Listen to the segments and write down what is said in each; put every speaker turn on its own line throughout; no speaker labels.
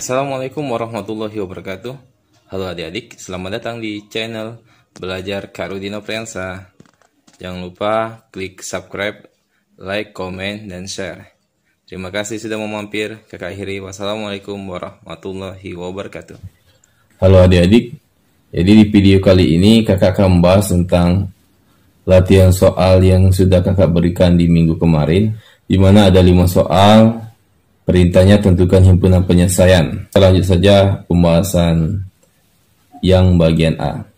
Assalamualaikum warahmatullahi wabarakatuh. Halo adik-adik, selamat datang di channel Belajar Kak Rudi Nofriansah. Jangan lupa klik subscribe, like, komen, dan share. Terima kasih sudah mau mampir. Kakak akhiri, wassalamualaikum warahmatullahi wabarakatuh.
Halo adik-adik, jadi di video kali ini kakak akan membahas tentang latihan soal yang sudah kakak berikan di minggu kemarin, di mana ada 5 soal. Perintahnya tentukan himpunan penyelesaian. Kita lanjut saja pembahasan yang bagian A.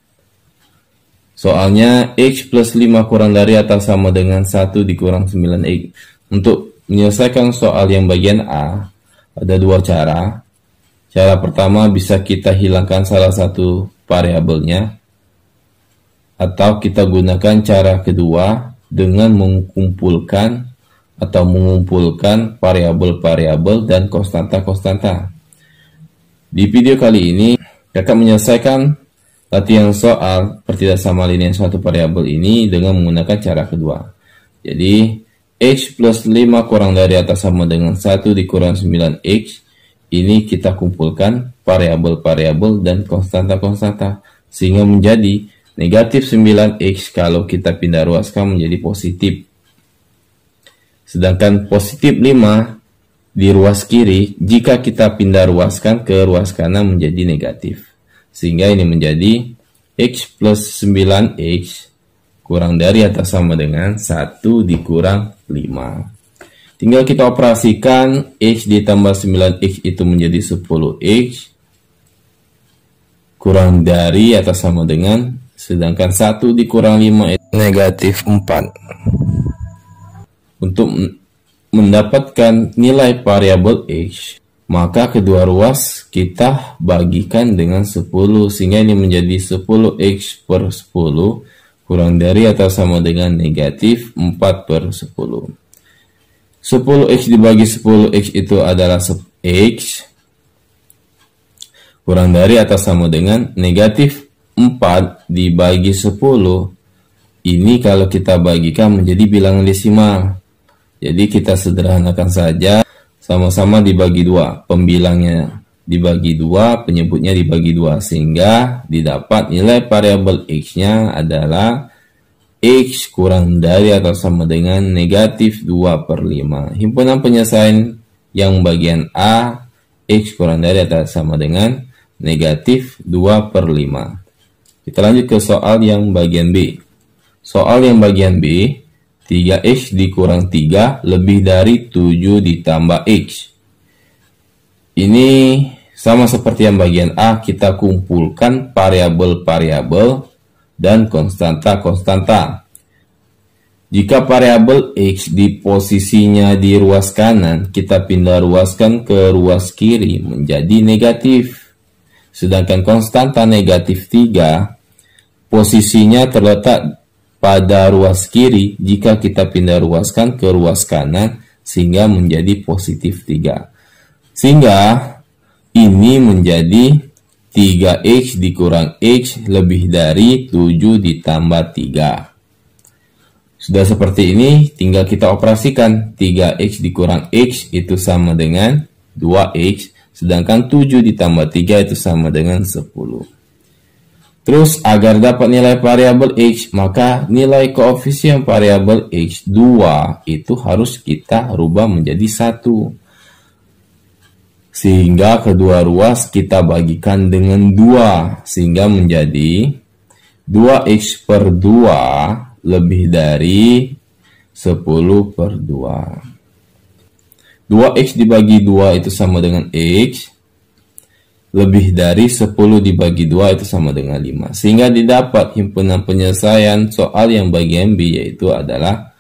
Soalnya X plus 5 kurang dari atau sama dengan 1 dikurang 9X. Untuk menyelesaikan soal yang bagian A, ada 2 cara. Cara pertama bisa kita hilangkan salah satu variabelnya, atau kita gunakan cara kedua dengan mengumpulkan variabel-variabel dan konstanta-konstanta. Di video kali ini, kakak menyelesaikan latihan soal pertidaksama linear suatu variabel ini dengan menggunakan cara kedua. Jadi, X plus 5 kurang dari atau sama dengan 1 dikurang 9X, ini kita kumpulkan variabel-variabel dan konstanta-konstanta, sehingga menjadi negatif 9X kalau kita pindah ruaskan menjadi positif. Sedangkan positif 5 di ruas kiri, jika kita pindah ruaskan ke ruas kanan menjadi negatif. Sehingga ini menjadi X plus 9X kurang dari atau sama dengan 1 dikurang 5. Tinggal kita operasikan, X ditambah 9X itu menjadi 10X kurang dari atau sama dengan, sedangkan 1 dikurang 5 itu negatif 4. Untuk mendapatkan nilai variabel X, maka kedua ruas kita bagikan dengan 10, sehingga ini menjadi 10X per 10 kurang dari atau sama dengan negatif 4 per 10. 10X dibagi 10X itu adalah X kurang dari atau sama dengan negatif 4 dibagi 10. Ini kalau kita bagikan menjadi bilangan desimal. Jadi kita sederhanakan saja, sama-sama dibagi 2. Pembilangnya dibagi 2, penyebutnya dibagi 2. Sehingga didapat nilai variabel X-nya adalah X kurang dari atau sama dengan negatif 2 per 5. Himpunan penyelesaian yang bagian A, X kurang dari atau sama dengan negatif 2 per 5. Kita lanjut ke soal yang bagian B. Soal yang bagian B, 3X dikurang 3 lebih dari 7 ditambah X. Ini sama seperti yang bagian A, kita kumpulkan variabel-variabel dan konstanta-konstanta. Jika variabel X di posisinya di ruas kanan, kita pindah ruaskan ke ruas kiri menjadi negatif. Sedangkan konstanta negatif 3, posisinya terletak pada ruas kiri jika kita pindah ruaskan ke ruas kanan, sehingga menjadi positif 3. Sehingga ini menjadi 3X dikurang X lebih dari 7 ditambah 3. Sudah seperti ini, tinggal kita operasikan. 3X dikurang X itu sama dengan 2X, sedangkan 7 ditambah 3 itu sama dengan 10. Terus, agar dapat nilai variabel X, maka nilai koefisien variabel X 2 itu harus kita rubah menjadi 1. Sehingga kedua ruas kita bagikan dengan 2. Sehingga menjadi 2X per 2 lebih dari 10 per 2. 2X dibagi 2 itu sama dengan X. Lebih dari 10 dibagi 2 itu sama dengan 5. Sehingga didapat himpunan penyelesaian soal yang bagian B, yaitu adalah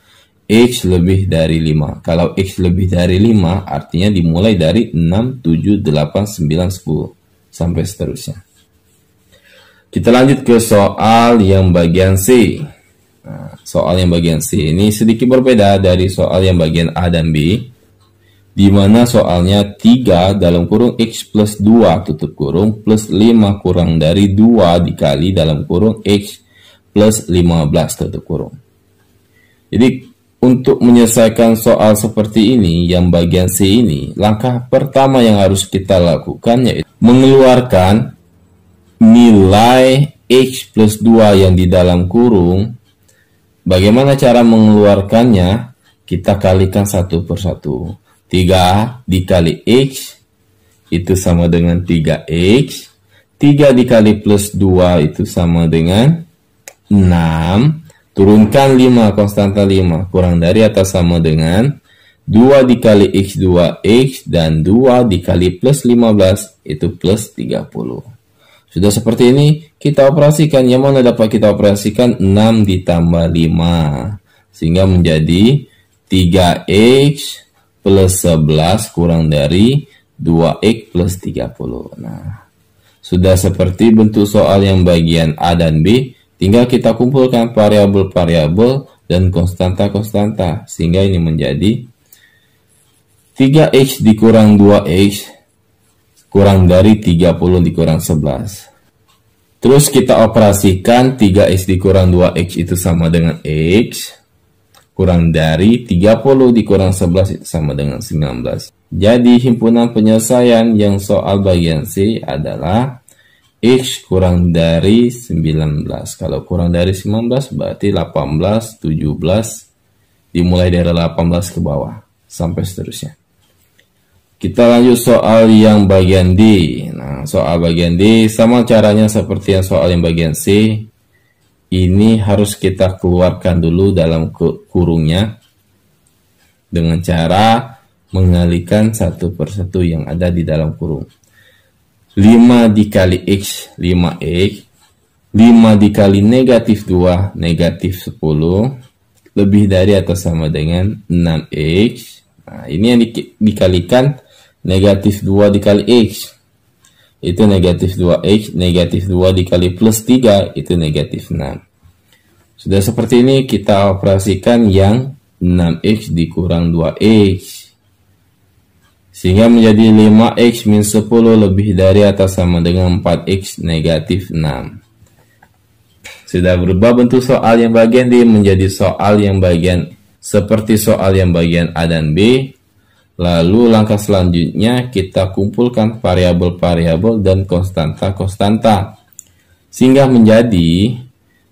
X lebih dari 5. Kalau X lebih dari 5 artinya dimulai dari 6, 7, 8, 9, 10 sampai seterusnya. Kita lanjut ke soal yang bagian C. Nah, soal yang bagian C ini sedikit berbeda dari soal yang bagian A dan B, di mana soalnya 3 dalam kurung X plus 2 tutup kurung plus 5 kurang dari 2 dikali dalam kurung X plus 15 tutup kurung. Jadi Untuk menyelesaikan soal seperti ini, yang bagian C ini, langkah pertama yang harus kita lakukan yaitu mengeluarkan nilai X plus 2 yang di dalam kurung. Bagaimana cara mengeluarkannya? Kita kalikan satu per satu. 3 dikali X itu sama dengan 3X. 3 dikali plus 2 itu sama dengan 6. Turunkan 5, konstanta 5, kurang dari atau sama dengan 2 dikali X 2X, dan 2 dikali plus 15 itu plus 30. Sudah seperti ini, kita operasikan. Yang mana dapat kita operasikan? 6 ditambah 5. Sehingga menjadi 3X plus 11 kurang dari 2X plus 30. Nah, sudah seperti bentuk soal yang bagian A dan B. Tinggal kita kumpulkan variabel-variabel dan konstanta-konstanta. Sehingga ini menjadi 3X dikurang 2X kurang dari 30 dikurang 11. Terus kita operasikan 3X dikurang 2X itu sama dengan X. Kurang dari 30 dikurang 11 itu sama dengan 19. Jadi himpunan penyelesaian yang soal bagian C adalah X kurang dari 19. Kalau kurang dari 19 berarti 18, 17, dimulai dari 18 ke bawah, sampai seterusnya. Kita lanjut soal yang bagian D. Nah, soal bagian D sama caranya seperti yang soal yang bagian C. Ini harus kita keluarkan dulu dalam kurungnya dengan cara mengalihkan satu persatu yang ada di dalam kurung. 5 dikali X, 5X. 5 dikali negatif 2, negatif 10. Lebih dari atau sama dengan 6X. Nah, ini yang dikalikan negatif 2 dikali X. Itu negatif 2X. Negatif 2 dikali plus 3, itu negatif 6. Sudah seperti ini, kita operasikan yang 6X dikurang 2X. Sehingga menjadi 5X min 10 lebih dari atau sama dengan 4X negatif 6. Sudah berubah bentuk soal yang bagian D menjadi soal yang bagian seperti soal yang bagian A dan B. Lalu langkah selanjutnya kita kumpulkan variabel-variabel dan konstanta-konstanta. Sehingga menjadi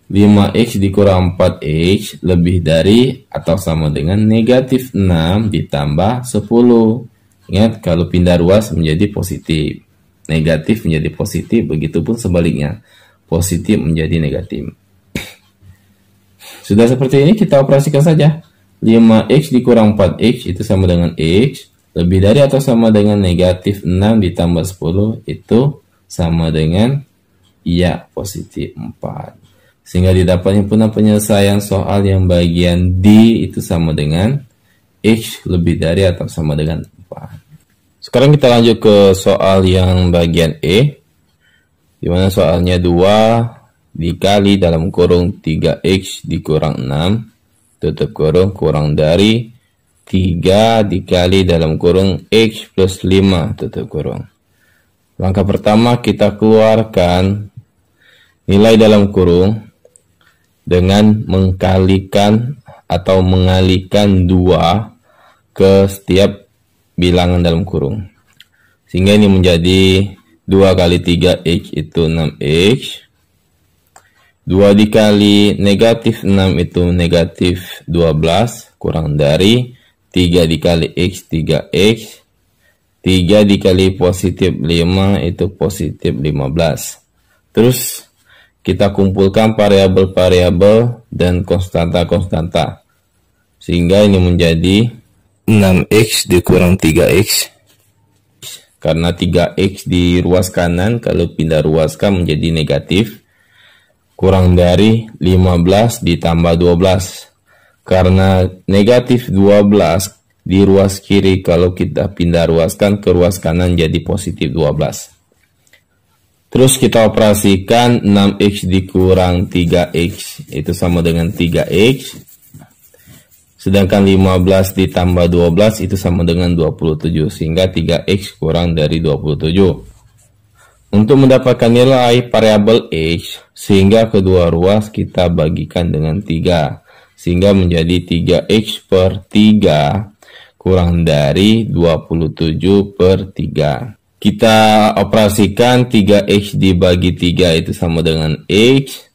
5X dikurang 4X lebih dari atau sama dengan negatif 6 ditambah 10. Ingat, kalau pindah ruas menjadi positif, negatif menjadi positif, begitupun sebaliknya, positif menjadi negatif. Sudah seperti ini, kita operasikan saja. 5X dikurang 4X itu sama dengan X, lebih dari atau sama dengan negatif 6 ditambah 10 itu sama dengan ya positif 4. Sehingga didapat himpunan penyelesaian soal yang bagian D itu sama dengan X lebih dari atau sama dengan 4. Sekarang kita lanjut ke soal yang bagian E, di mana soalnya 2 dikali dalam kurung 3X dikurang 6 tutup kurung kurang dari 3 dikali dalam kurung X plus 5 tutup kurung. Langkah pertama kita keluarkan nilai dalam kurung dengan mengkalikan atau mengalihkan 2 ke setiap bilangan dalam kurung. Sehingga ini menjadi 2 kali 3X itu 6X. 2 dikali negatif 6 itu negatif 12 kurang dari 3 dikali X 3X. 3 dikali positif 5 itu positif 15. Terus kita kumpulkan variabel-variabel dan konstanta-konstanta. Sehingga ini menjadi 6X dikurang 3X. Karena 3X di ruas kanan, kalau pindah ruaskan menjadi negatif. Kurang dari 15 ditambah 12. Karena negatif 12 di ruas kiri, kalau kita pindah ruaskan ke ruas kanan jadi positif 12. Terus kita operasikan 6X dikurang 3X itu sama dengan 3X. Sedangkan 15 ditambah 12 itu sama dengan 27. Sehingga 3X kurang dari 27. Untuk mendapatkan nilai variabel X, sehingga kedua ruas kita bagikan dengan 3. sehingga menjadi 3X per 3 kurang dari 27 per 3. Kita operasikan 3X dibagi 3 itu sama dengan X,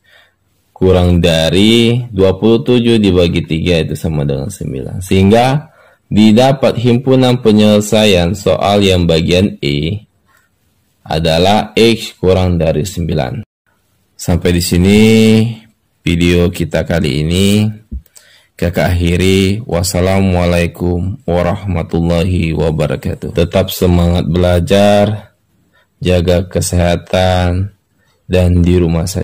kurang dari 27 dibagi 3 itu sama dengan 9. Sehingga didapat himpunan penyelesaian soal yang bagian E adalah X kurang dari 9. Sampai di sini video kita kali ini. Kakak akhiri, wassalamualaikum warahmatullahi wabarakatuh. Tetap semangat belajar, jaga kesehatan, dan di rumah saja.